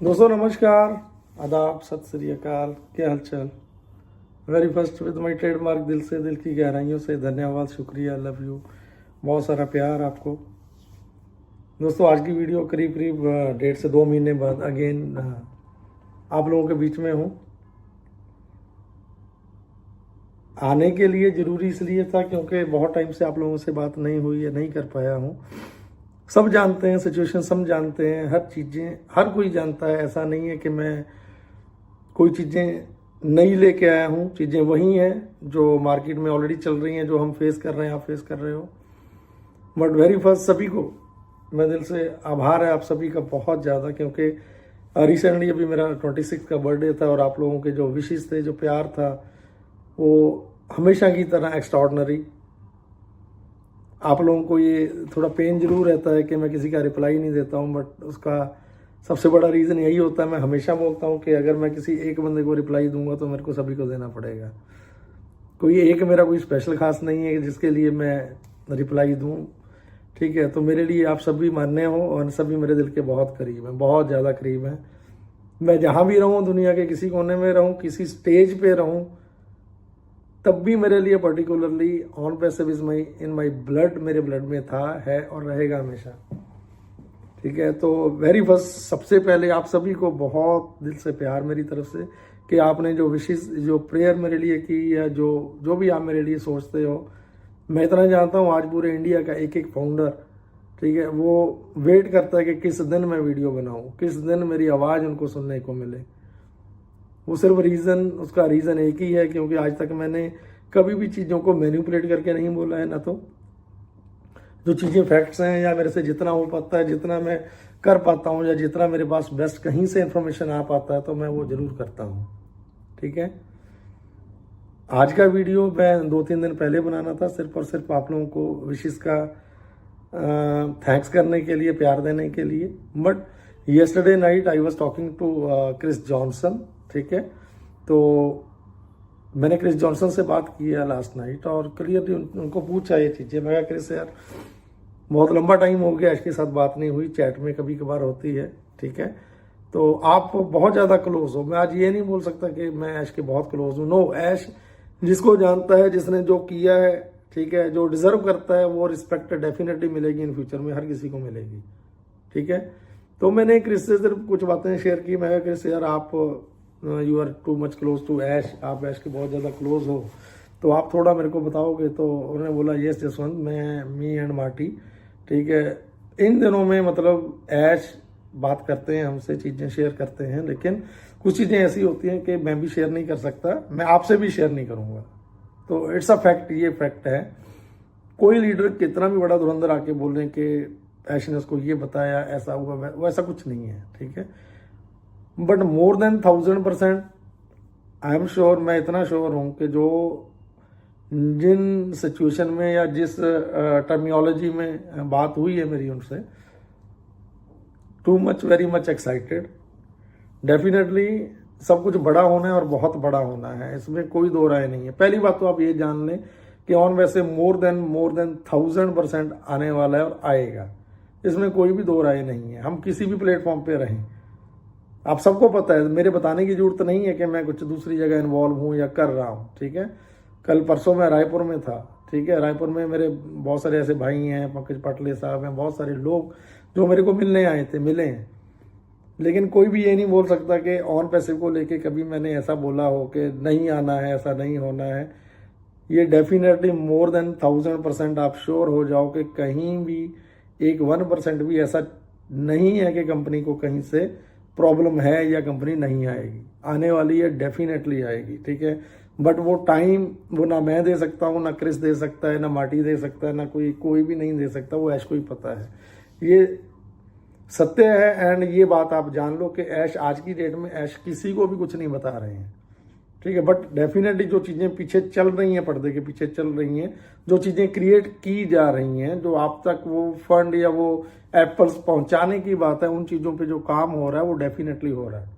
दोस्तों नमस्कार, आदाब, सत श्री अकाल, क्या हालचाल। Very first with my trademark दिल से, दिल की गहराइयों से धन्यवाद, शुक्रिया, लव यू, बहुत सारा प्यार आपको। दोस्तों आज की वीडियो करीब करीब 1.5 से 2 महीने बाद अगेन आप लोगों के बीच में हूँ। आने के लिए ज़रूरी इसलिए था क्योंकि बहुत टाइम से आप लोगों से बात नहीं हुई है, नहीं कर पाया हूँ। सब जानते हैं सिचुएशन, सब जानते हैं, हर चीज़ें हर कोई जानता है। ऐसा नहीं है कि मैं कोई चीज़ें नई लेके आया हूँ, चीज़ें वही हैं जो मार्केट में ऑलरेडी चल रही हैं, जो हम फेस कर रहे हैं, आप फेस कर रहे हो। बट वेरी फर्स्ट सभी को मैं दिल से आभार है आप सभी का बहुत ज़्यादा, क्योंकि रिसेंटली अभी मेरा 26 का बर्थडे था और आप लोगों के जो विशेष थे, जो प्यार था, वो हमेशा की तरह एक्स्ट्राऑर्डिनरी। आप लोगों को ये थोड़ा पेन जरूर रहता है कि मैं किसी का रिप्लाई नहीं देता हूँ, बट उसका सबसे बड़ा रीज़न यही होता है, मैं हमेशा बोलता हूँ कि अगर मैं किसी एक बंदे को रिप्लाई दूंगा तो मेरे को सभी को देना पड़ेगा। कोई एक मेरा कोई स्पेशल खास नहीं है जिसके लिए मैं रिप्लाई दूँ, ठीक है। तो मेरे लिए आप सभी मान्य हो और सभी मेरे दिल के बहुत करीब हैं, बहुत ज़्यादा करीब हैं। मैं जहाँ भी रहूँ, दुनिया के किसी कोने में रहूँ, किसी स्टेज पे रहूँ, तब भी मेरे लिए particularly on passive is my in my blood, मेरे ब्लड में था, है और रहेगा हमेशा, ठीक है। तो वेरी फर्स्ट सबसे पहले आप सभी को बहुत दिल से प्यार मेरी तरफ से कि आपने जो विशेष जो प्रेयर मेरे लिए की या जो भी आप मेरे लिए सोचते हो। मैं इतना जानता हूँ आज पूरे इंडिया का एक एक फाउंडर, ठीक है, वो वेट करता है कि किस दिन मैं वीडियो बनाऊँ, किस दिन मेरी आवाज़ उनको सुनने को मिले। वो सिर्फ उसका रीज़न एक ही है क्योंकि आज तक मैंने कभी भी चीज़ों को मैनिपुलेट करके नहीं बोला है, ना तो जो चीज़ें फैक्ट्स हैं या मेरे से जितना हो पाता है, जितना मैं कर पाता हूँ या जितना मेरे पास बेस्ट कहीं से इंफॉर्मेशन आ पाता है तो मैं वो ज़रूर करता हूँ, ठीक है। आज का वीडियो मैं 2-3 दिन पहले बनाना था, सिर्फ और सिर्फ आप लोगों को विशेष का थैंक्स करने के लिए, प्यार देने के लिए। But yesterday night I was talking to Chris Johnson, ठीक है। तो मैंने क्रिस जॉनसन से बात की है लास्ट नाइट और क्लियरली उनको पूछा ये चीज़ें। मैं क्रिस यार बहुत लंबा टाइम हो गया, ऐश के साथ बात नहीं हुई, चैट में कभी कभार होती है, ठीक है। तो आप बहुत ज़्यादा क्लोज हो। मैं आज ये नहीं बोल सकता कि मैं ऐश के बहुत क्लोज हूँ, नो। ऐश जिसको जानता है, जिसने जो किया है, ठीक है, जो डिजर्व करता है, वो रिस्पेक्ट डेफिनेटली मिलेगी इन फ्यूचर में, हर किसी को मिलेगी, ठीक है। तो मैंने क्रिस से सिर्फ कुछ बातें शेयर की। मैं क्रिस यार आप you are too much close to Aish, आप ऐश के बहुत ज़्यादा क्लोज हो, तो आप थोड़ा मेरे को बताओगे। तो उन्होंने बोला यस जसवंत, मैं मी एंड मार्टी, ठीक है, इन दिनों में मतलब ऐश बात करते हैं हमसे, चीज़ें शेयर करते हैं, लेकिन कुछ चीज़ें ऐसी होती हैं कि मैं भी शेयर नहीं कर सकता, मैं आपसे भी शेयर नहीं करूँगा। तो इट्स अ फैक्ट, ये फैक्ट है। कोई लीडर कितना भी बड़ा धुरंधर आके बोल रहे हैं कि ऐश ने उसको ये बताया, ऐसा हुआ, वैसा कुछ नहीं है, ठीक है। But more than 1000% I am sure, मैं इतना श्योर हूँ कि जो जिन सिचुएशन में या जिस टर्मियोलॉजी में बात हुई है मेरी उनसे, too much, very much excited. Definitely सब कुछ बड़ा होना है और बहुत बड़ा होना है, इसमें कोई दो राय नहीं है। पहली बात तो आप ये जान लें कि ऑन वैसे मोर देन 1000% आने वाला है और आएगा, इसमें कोई भी दो राय नहीं है। हम किसी भी प्लेटफॉर्म पे रहें, आप सबको पता है, मेरे बताने की जरूरत नहीं है कि मैं कुछ दूसरी जगह इन्वॉल्व हूँ या कर रहा हूँ, ठीक है। कल परसों मैं रायपुर में था, ठीक है। रायपुर में मेरे बहुत सारे ऐसे भाई हैं, पंकज पाटले साहब हैं, बहुत सारे लोग जो मेरे को मिलने आए थे, मिले हैं। लेकिन कोई भी ये नहीं बोल सकता कि ऑन पैसिव को लेके कभी मैंने ऐसा बोला हो कि नहीं आना है, ऐसा नहीं होना है। ये डेफिनेटली मोर देन 1000% आप श्योर हो जाओ कि कहीं भी 1% भी ऐसा नहीं है कि कंपनी को कहीं से प्रॉब्लम है या कंपनी नहीं आएगी, आने वाली है, डेफिनेटली आएगी, ठीक है। बट वो टाइम वो ना मैं दे सकता हूँ, ना क्रिस दे सकता है, ना मार्टी दे सकता है, ना कोई भी नहीं दे सकता, वो ऐश को ही पता है, ये सत्य है। एंड ये बात आप जान लो कि ऐश आज की डेट में ऐश किसी को भी कुछ नहीं बता रहे हैं, ठीक है। बट डेफिनेटली जो चीज़ें पीछे चल रही हैं, पर्दे के पीछे चल रही हैं, जो चीज़ें क्रिएट की जा रही हैं, जो आप तक वो फंड या वो एप्पल्स पहुंचाने की बात है, उन चीज़ों पे जो काम हो रहा है वो डेफिनेटली हो रहा है।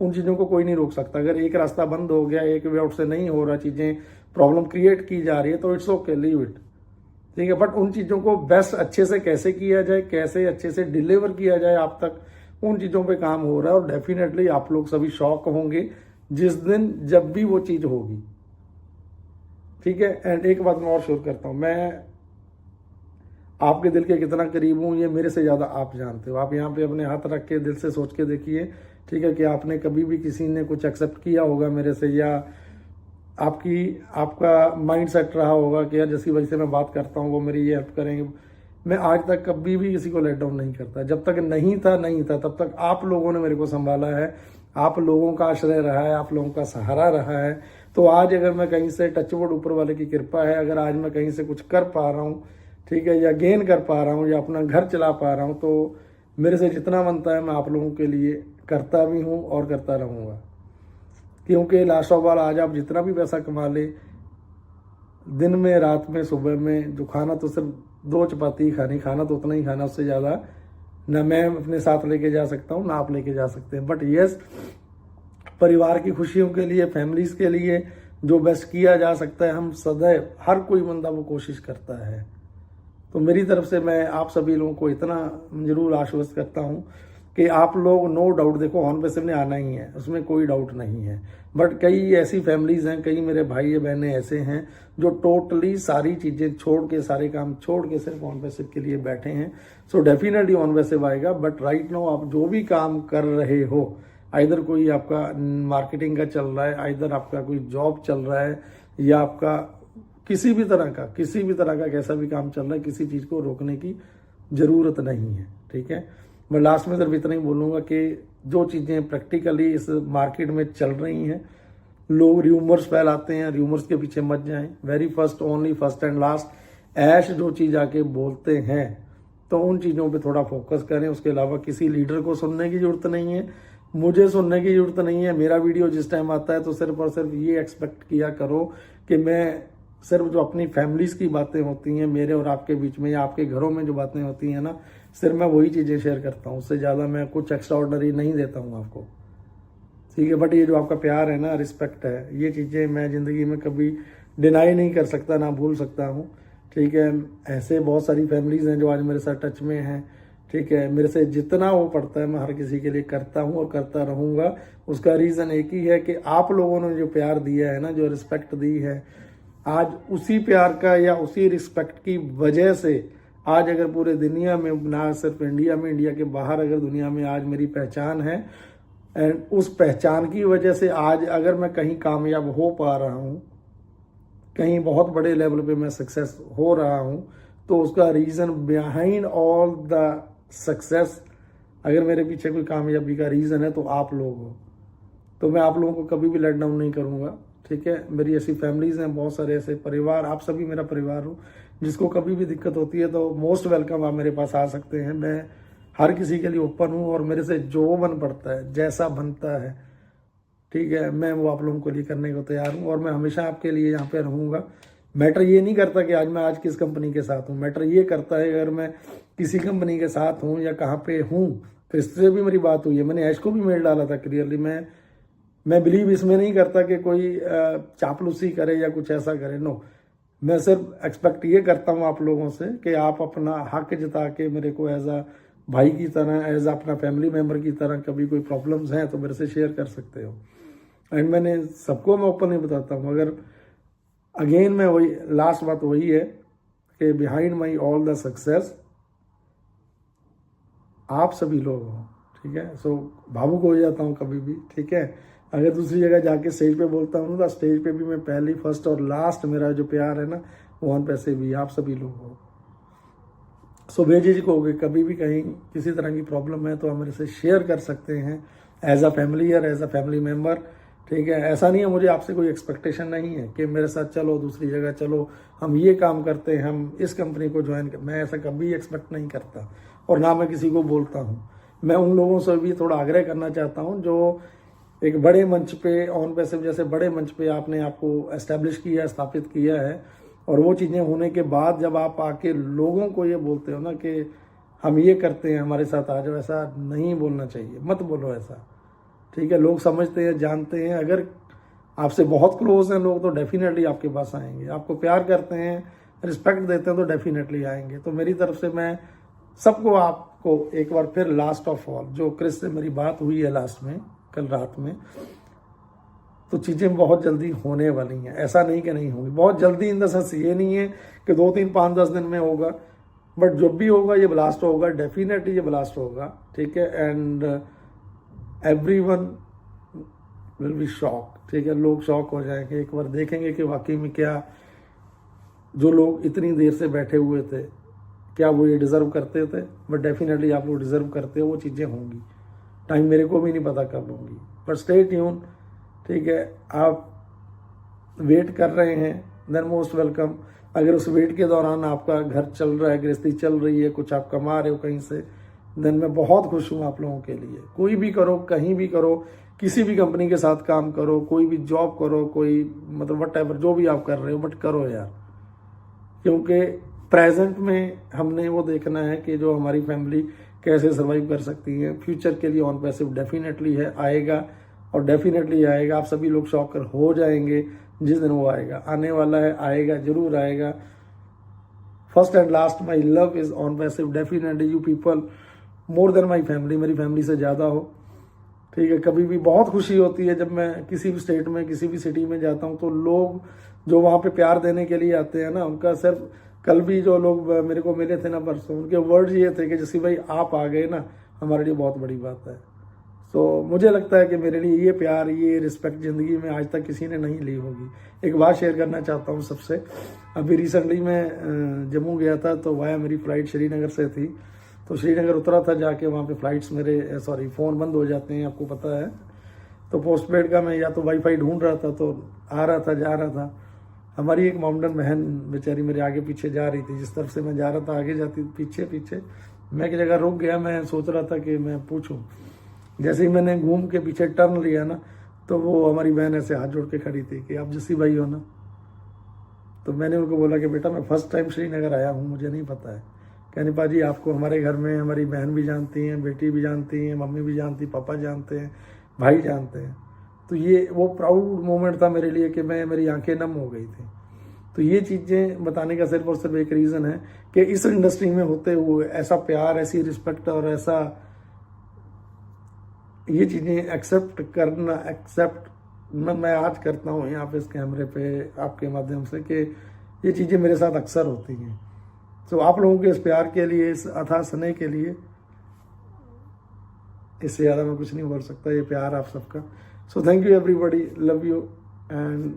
उन चीज़ों को कोई नहीं रोक सकता। अगर एक रास्ता बंद हो गया, एक वे आउट से नहीं हो रहा, चीज़ें प्रॉब्लम क्रिएट की जा रही है, तो इट्स ओके, लीव इट, ठीक है। बट उन चीज़ों को बेस्ट अच्छे से कैसे किया जाए, कैसे अच्छे से डिलीवर किया जाए आप तक, उन चीज़ों पे काम हो रहा है, और डेफिनेटली आप लोग सभी शॉक होंगे जिस दिन जब भी वो चीज़ होगी, ठीक है। एंड एक बात मैं और शेयर करता हूँ, मैं आपके दिल के कितना करीब हूँ ये मेरे से ज़्यादा आप जानते हो। आप यहाँ पे अपने हाथ रख के दिल से सोच के देखिए, ठीक है, कि आपने कभी भी किसी ने कुछ एक्सेप्ट किया होगा मेरे से, या आपका माइंड सेट रहा होगा कि यार जैसी वजह से मैं बात करता हूँ वो मेरी ये हेल्प करेंगे। मैं आज तक कभी भी किसी को लेट डाउन नहीं करता। जब तक नहीं था तब तक आप लोगों ने मेरे को संभाला है, आप लोगों का आश्रय रहा है, आप लोगों का सहारा रहा है। तो आज अगर मैं कहीं से, टचवुड ऊपर वाले की कृपा है, अगर आज मैं कहीं से कुछ कर पा रहा हूँ, ठीक है, या गेन कर पा रहा हूँ, या अपना घर चला पा रहा हूँ, तो मेरे से जितना बनता है मैं आप लोगों के लिए करता भी हूँ और करता रहूँगा। क्योंकि लास्ट ऑफ ऑल आज आप जितना भी पैसा कमा ले, दिन में, रात में, सुबह में, जो खाना तो सिर्फ 2 चपाती खानी, खाना तो उतना ही खाना, उससे ज़्यादा ना मैं अपने साथ लेके जा सकता हूँ ना आप लेके जा सकते हैं। बट यस, परिवार की खुशियों के लिए, फैमिलीज के लिए जो बेस्ट किया जा सकता है, हम सदैव, हर कोई बंदा वो कोशिश करता है। तो मेरी तरफ से मैं आप सभी लोगों को इतना जरूर आश्वस्त करता हूँ कि आप लोग नो डाउट, देखो ऑन पैसिव ने आना ही है, उसमें कोई डाउट नहीं है। बट कई ऐसी फैमिलीज हैं, कई मेरे भाई बहनें ऐसे हैं जो टोटली सारी चीज़ें छोड़ के, सारे काम छोड़ के सिर्फ ऑन पैसिव के लिए बैठे हैं। सो डेफिनेटली ऑन पैसिव आएगा। बट राइट नाउ आप जो भी काम कर रहे हो, आइदर कोई आपका मार्केटिंग का चल रहा है, आइदर आपका कोई जॉब चल रहा है, या आपका किसी भी तरह का कैसा भी काम चल रहा है, किसी चीज़ को रोकने की ज़रूरत नहीं है, ठीक है। मैं लास्ट में सिर्फ इतना ही बोलूँगा कि जो चीज़ें प्रैक्टिकली इस मार्केट में चल रही हैं, लोग र्यूमर्स फैलाते हैं, र्यूमर्स के पीछे मत जाएं। Very first, only first and last, Aish जो चीज़ आके बोलते हैं तो उन चीज़ों पे थोड़ा फोकस करें। उसके अलावा किसी लीडर को सुनने की ज़रूरत नहीं है, मुझे सुनने की ज़रूरत नहीं है। मेरा वीडियो जिस टाइम आता है तो सिर्फ और सिर्फ ये एक्सपेक्ट किया करो कि मैं सिर्फ जो अपनी फैमिलीज की बातें होती हैं मेरे और आपके बीच में, या आपके घरों में जो बातें होती हैं ना, सिर्फ मैं वही चीज़ें शेयर करता हूँ। उससे ज़्यादा मैं कुछ एक्स्ट्रा ऑर्डनरी नहीं देता हूँ आपको, ठीक है। बट ये जो आपका प्यार है ना, रिस्पेक्ट है, ये चीज़ें मैं ज़िंदगी में कभी डिनाई नहीं कर सकता, ना भूल सकता हूँ, ठीक है। ऐसे बहुत सारी फैमिलीज़ हैं जो आज मेरे साथ टच में हैं, ठीक है। मेरे से जितना वो पड़ता है मैं हर किसी के लिए करता हूँ और करता रहूँगा। उसका रीज़न एक ही है कि आप लोगों ने जो प्यार दिया है ना, जो रिस्पेक्ट दी है, आज उसी प्यार का या उसी रिस्पेक्ट की वजह से आज अगर पूरे दुनिया में, ना सिर्फ इंडिया में, इंडिया के बाहर अगर दुनिया में आज मेरी पहचान है, एंड उस पहचान की वजह से आज अगर मैं कहीं कामयाब हो पा रहा हूँ, कहीं बहुत बड़े लेवल पे मैं सक्सेस हो रहा हूँ, तो उसका reason behind all the success, अगर मेरे पीछे कोई कामयाबी का रीज़न है तो आप लोग हो। तो मैं आप लोगों को कभी भी लेट डाउन नहीं करूँगा, ठीक है। मेरी ऐसी फैमिलीज़ हैं, बहुत सारे ऐसे परिवार, आप सभी मेरा परिवार हो। जिसको कभी भी दिक्कत होती है तो मोस्ट वेलकम, आप मेरे पास आ सकते हैं। मैं हर किसी के लिए ओपन हूँ, और मेरे से जो बन पड़ता है, जैसा बनता है, ठीक है, मैं वो आप लोगों के लिए करने को तैयार हूँ, और मैं हमेशा आपके लिए यहाँ पे रहूँगा। मैटर ये नहीं करता कि आज मैं किस कंपनी के साथ हूँ, मैटर ये करता है अगर मैं किसी कंपनी के साथ हूँ या कहाँ पे हूँ। तो इससे भी मेरी बात हुई है, मैंने ऐश को भी मेल डाला था क्लियरली। मैं बिलीव इसमें नहीं करता कि कोई चापलूसी करे या कुछ ऐसा करे, नो। मैं सिर्फ एक्सपेक्ट ये करता हूँ आप लोगों से कि आप अपना हक जता के मेरे को एज अ भाई की तरह, एज अपना फैमिली मेम्बर की तरह, कभी कोई प्रॉब्लम्स हैं तो मेरे से शेयर कर सकते हो। एंड मैंने सबको मैं ओपन नहीं बताता हूँ। अगर अगेन मैं वही लास्ट बात वही है कि behind my all the success आप सभी लोग हो, ठीक है। सो भावुक हो जाता हूँ कभी भी, ठीक है। अगर दूसरी जगह जाके स्टेज पे बोलता हूँ तो स्टेज पे भी मैं पहली, फर्स्ट और लास्ट मेरा जो प्यार है ना, वो ऑन पैसे भी आप सभी लोग हो। सो बेझिझक हो गए, कभी भी कहीं किसी तरह की प्रॉब्लम है तो आप मेरे से शेयर कर सकते हैं एज अ फैमिली और एज अ फैमिली मेम्बर, ठीक है। ऐसा नहीं है, मुझे आपसे कोई एक्सपेक्टेशन नहीं है कि मेरे साथ चलो, दूसरी जगह चलो, हम ये काम करते हैं, हम इस कंपनी को ज्वाइन कर, मैं ऐसा कभी एक्सपेक्ट नहीं करता, और ना मैं किसी को बोलता हूँ। मैं उन लोगों से भी थोड़ा आग्रह करना चाहता हूँ जो एक बड़े मंच पे, ऑन पैसिव जैसे बड़े मंच पे आपने आपको एस्टेब्लिश किया, स्थापित किया है, और वो चीज़ें होने के बाद जब आप आके लोगों को ये बोलते हो ना कि हम ये करते हैं, हमारे साथ आ जाओ, ऐसा नहीं बोलना चाहिए, मत बोलो ऐसा, ठीक है। लोग समझते हैं, जानते हैं, अगर आपसे बहुत क्लोज हैं लोग तो डेफिनेटली आपके पास आएंगे, आपको प्यार करते हैं, रिस्पेक्ट देते हैं तो डेफिनेटली आएंगे। तो मेरी तरफ से मैं सबको, आपको को एक बार फिर लास्ट ऑफ ऑल, जो क्रिस से मेरी बात हुई है लास्ट में कल रात में, तो चीज़ें बहुत जल्दी होने वाली हैं। ऐसा नहीं कि नहीं होगी, बहुत जल्दी इन द सेंस ये नहीं है कि 2, 3, 5, 10 दिन में होगा, बट जब भी होगा ये ब्लास्ट होगा, डेफिनेटली ये ब्लास्ट होगा, ठीक है। And everyone will be shock, ठीक है। लोग शॉक हो जाएंगे, एक बार देखेंगे कि वाकई में क्या जो लोग इतनी देर से बैठे हुए थे, क्या वो ये डिज़र्व करते थे। बट डेफिनेटली आप लोग डिज़र्व करते हो, वो चीज़ें होंगी। टाइम मेरे को भी नहीं पता कब होंगी, बट स्टे ट्यून, ठीक है। आप वेट कर रहे हैं, देन मोस्ट वेलकम। अगर उस वेट के दौरान आपका घर चल रहा है, गृहस्थी चल रही है, कुछ आप कमा रहे हो कहीं से, देन मैं बहुत खुश हूँ आप लोगों के लिए। कोई भी करो, कहीं भी करो, किसी भी कंपनी के साथ काम करो, कोई भी जॉब करो, कोई मतलब वट एवर जो भी आप कर रहे हो, बट करो यार। क्योंकि प्रेजेंट में हमने वो देखना है कि जो हमारी फैमिली कैसे सर्वाइव कर सकती है। फ्यूचर के लिए ऑन पैसिव डेफिनेटली है, आएगा और डेफिनेटली आएगा। आप सभी लोग शॉकर हो जाएंगे जिस दिन वो आएगा, आने वाला है, आएगा, जरूर आएगा। First and last my love is on passive, definitely you people more than my family, मेरी फैमिली से ज़्यादा हो, ठीक है। कभी भी बहुत खुशी होती है जब मैं किसी भी स्टेट में, किसी भी सिटी में जाता हूँ, तो लोग जो वहाँ पे प्यार देने के लिए आते हैं ना, उनका सिर्फ, कल भी जो लोग मेरे को मिले थे ना परसों, उनके वर्ड्स ये थे कि जैसे भाई आप आ गए ना, हमारे लिए बहुत बड़ी बात है। तो मुझे लगता है कि मेरे लिए ये प्यार, ये रिस्पेक्ट ज़िंदगी में आज तक किसी ने नहीं ली होगी। एक बात शेयर करना चाहता हूँ सबसे। अभी रिसेंटली मैं जम्मू गया था, तो वाया मेरी फ़्लाइट श्रीनगर से थी, तो श्रीनगर उतरा था, जाके वहाँ पे फ़्लाइट्स मेरे फ़ोन बंद हो जाते हैं, आपको पता है। तो पोस्टपेड का मैं या तो वाईफाई ढूंढ रहा था, तो आ रहा था, जा रहा था। हमारी एक मोमडन बहन बेचारी मेरे आगे पीछे जा रही थी, जिस तरफ से मैं जा रहा था आगे जाती पीछे पीछे। मैं एक जगह रुक गया, मैं सोच रहा था कि मैं पूछूं। जैसे ही मैंने घूम के पीछे टर्न लिया ना, तो वो हमारी बहन ऐसे हाथ जोड़ के खड़ी थी कि आप जस्सी भाई हो ना। तो मैंने उनको बोला कि बेटा मैं फर्स्ट टाइम श्रीनगर आया हूँ, मुझे नहीं पता है। कहने पाजी आपको हमारे घर में हमारी बहन भी जानती हैं, बेटी भी जानती हैं, मम्मी भी जानती, पापा जानते हैं, भाई जानते हैं। तो ये वो प्राउड मोमेंट था मेरे लिए कि मेरी आंखें नम हो गई थी। तो ये चीज़ें बताने का सिर्फ और सिर्फ एक रीज़न है कि इस इंडस्ट्री में होते हुए ऐसा प्यार, ऐसी रिस्पेक्ट और ऐसा ये चीज़ें एक्सेप्ट मैं आज करता हूँ यहाँ पे इस कैमरे पे आपके माध्यम से, कि ये चीज़ें मेरे साथ अक्सर होती हैं। तो आप लोगों के इस प्यार के लिए, इस अथाह स्नेह के लिए, इससे ज़्यादा मैं कुछ नहीं बोल सकता। ये प्यार आप सबका। So thank you everybody, love you. And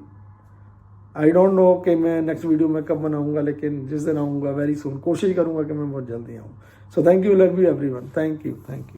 I don't know कि मैं नेक्स्ट वीडियो में कब बनाऊंगा, लेकिन जिस दिन आऊँगा वेरी सून कोशिश करूँगा कि मैं बहुत जल्दी आऊँ। So thank you, love you everyone, thank you.